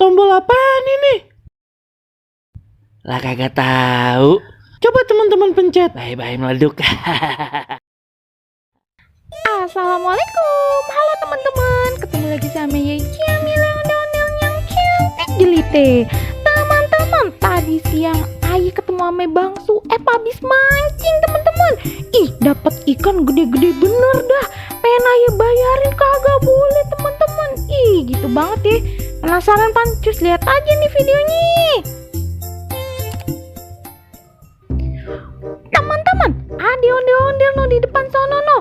tombol apaan ini? Lah kagak tahu. Coba teman-teman pencet. Bye-bye meleduk. Assalamualaikum, halo teman-teman. Ketemu lagi sama Jamila ondel-ondel yang cantik jelite. Teman-teman, tadi siang Ayi ketemu sama Bang Sueb habis mancing teman-teman. Ih, dapat ikan gede-gede bener dah. Pengen Ayi bayarin kagak boleh teman-teman. Ih, gitu banget ya. Penasaran pan? Cus lihat aja nih videonya. Teman-teman, ada ondel-ondel no di depan sono no.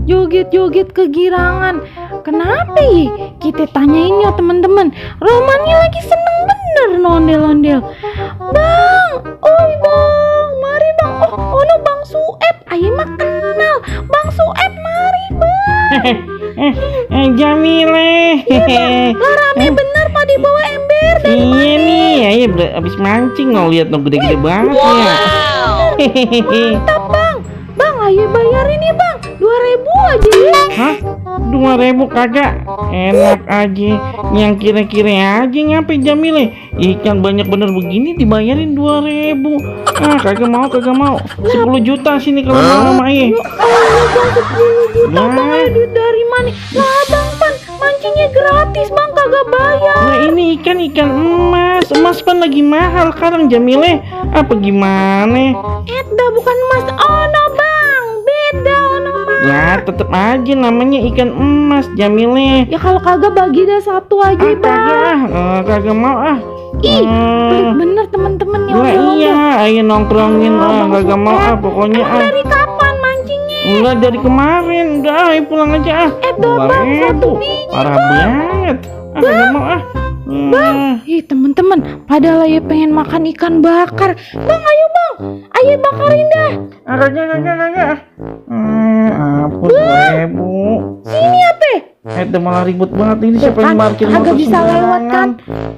Joget-joget kegirangan. Kenapa ya? Kita tanyain ya teman-teman. Romanya lagi seneng bener no ondel-ondel. Bang, oi bang, mari bang. Oh no Bang Sueb, ayo mah kenal. Bang Sueb mari bang. Jamile. Lah rame bener pak di bawah ember. Iya nih, ayo abis mancing no, lihat no gede-gede banget ya. Mantap bang. Bang, ayo bayarin ya bang. 2.000 aja ya. Hah? 2.000 kagak? Enak aja. Yang kira-kira aja ngapain Jamile? Ikan banyak bener begini dibayarin 2.000. Kagak mau. 10 juta sini kalau mau sama Aye. Juta bang, ayo duit dari mana? Lah bang pan, mancingnya gratis bang, kagak bayar. Nah ini ikan emas. Emas pan lagi mahal sekarang Jamile. Apa gimana? Eda bukan emas. Oh no bang, beda ono mas. Ya tetep aja namanya ikan emas Jamile. Ya kalau kagak bagi dah satu aja bang. Kagak mau Ih, pelit bener temen-temen ya. Nah iya, ayo nongkrongin kagak mau pokoknya Dari kapan mancingnya? Udah dari kemarin, udah ayo pulang aja Bang, 1 biji parah banget. Kagak mau Bang, temen-temen, padahal ayo pengen makan ikan bakar. Bang, ayo bang, ayo bakarin dah. Kagak. Apa 2.000? Sini apa? Itu malah ribut banget ini, siapa yang parkir motor Kagak bisa lewat kan?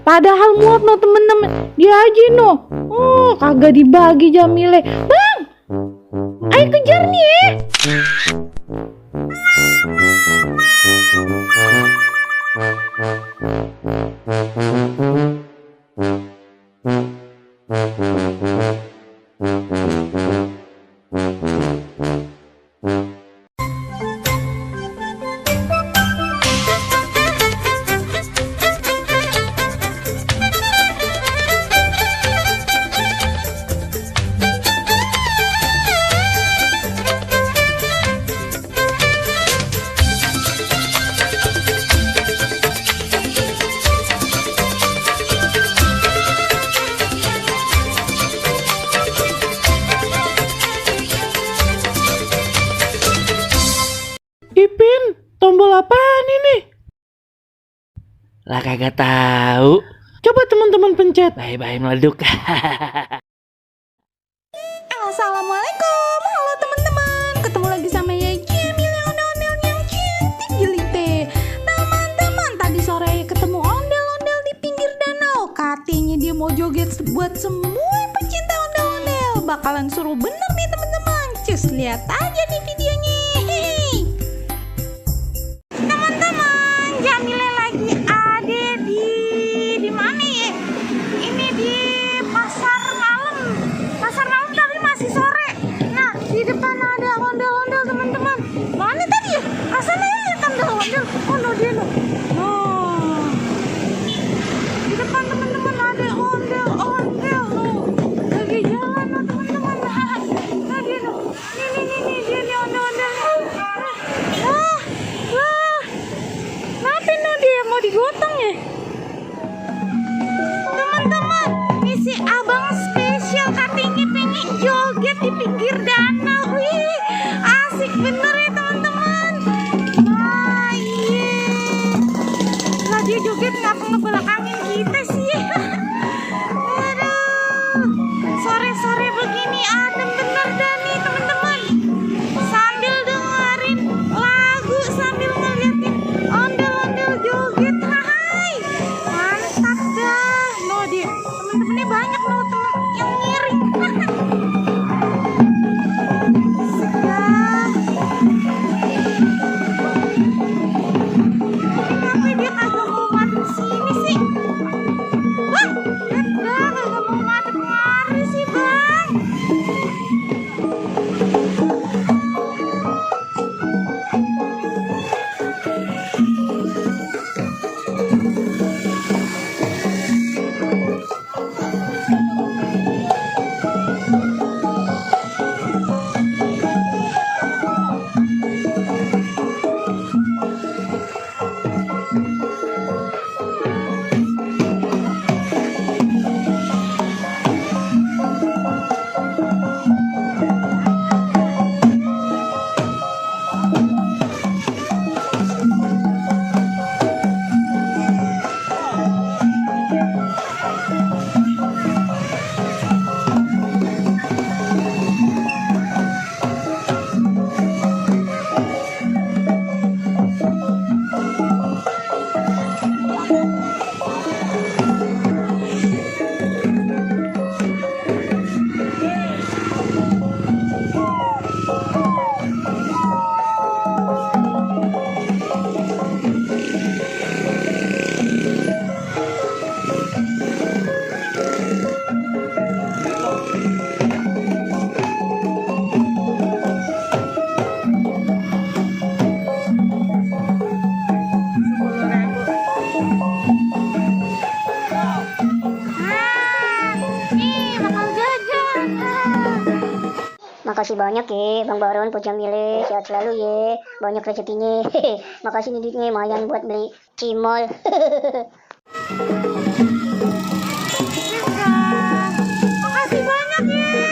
Padahal muat no temen-temen, dia aja no. Oh, kagak dibagi Jamile. Bang, ayo kejar nih ya. Ipin, tombol apaan ini? Lah kagak tahu. Coba teman-teman pencet. Bye-bye meleduk. Assalamualaikum, halo teman-teman. Ketemu lagi sama Jamila ondel-ondel yang cantik jelite. Teman-teman, tadi sore ketemu ondel-ondel di pinggir danau. Katanya dia mau joget buat semua pecinta ondel-ondel. Bakalan seru bener nih teman-teman. Cus lihat aja nih videonya. Teman-teman, Jamila lagi ada di mana ya? Ini di pasar malam. Pasar malam tapi masih sore. Nah, di depan ada ondel-ondel teman-teman. Mana tadi ya? Rasanya lihat ondel-ondel. Oh no dia no. Oh. Di depan teman-teman ada ondel-ondel no. Lagi jalan no teman-teman. Nah dia no. Nih dia nih ondel-ondel. Kenapa no dia mau digotong ya? Teman-teman, ini si abang spesial katanya pengen joget di pinggir danau. Wih, asik bener ya teman-teman. Nah iya. Lah dia joget ngapa ngebelakangin kita sih? Aduh, sore-sore begini adem bener dah nih teman-teman. Sambil dengerin lagu, sambil ngeliatin ondel-ondel joget. Hai, mantap dah. No dia, temen-temennya banyak no temen yang ngiring. Sedah. Kenapa dia kagak mau mati sini sih? Makasih banyak ya Bang Baron, Pok Jamile, sehat selalu ya, banyak rezekinya. Makasih nih duitnya lumayan buat beli cimol. Makasih banyak ya.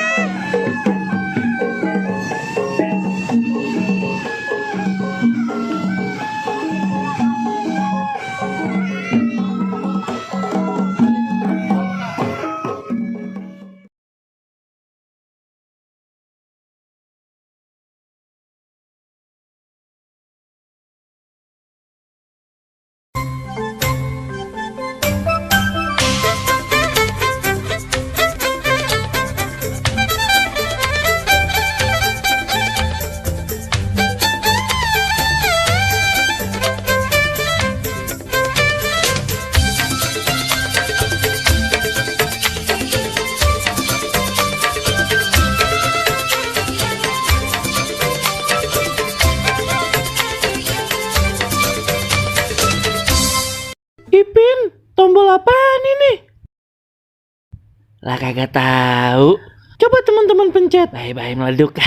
Ipin, tombol apaan ini? Lah kagak tahu. Coba teman-teman pencet. Bye-bye meleduk.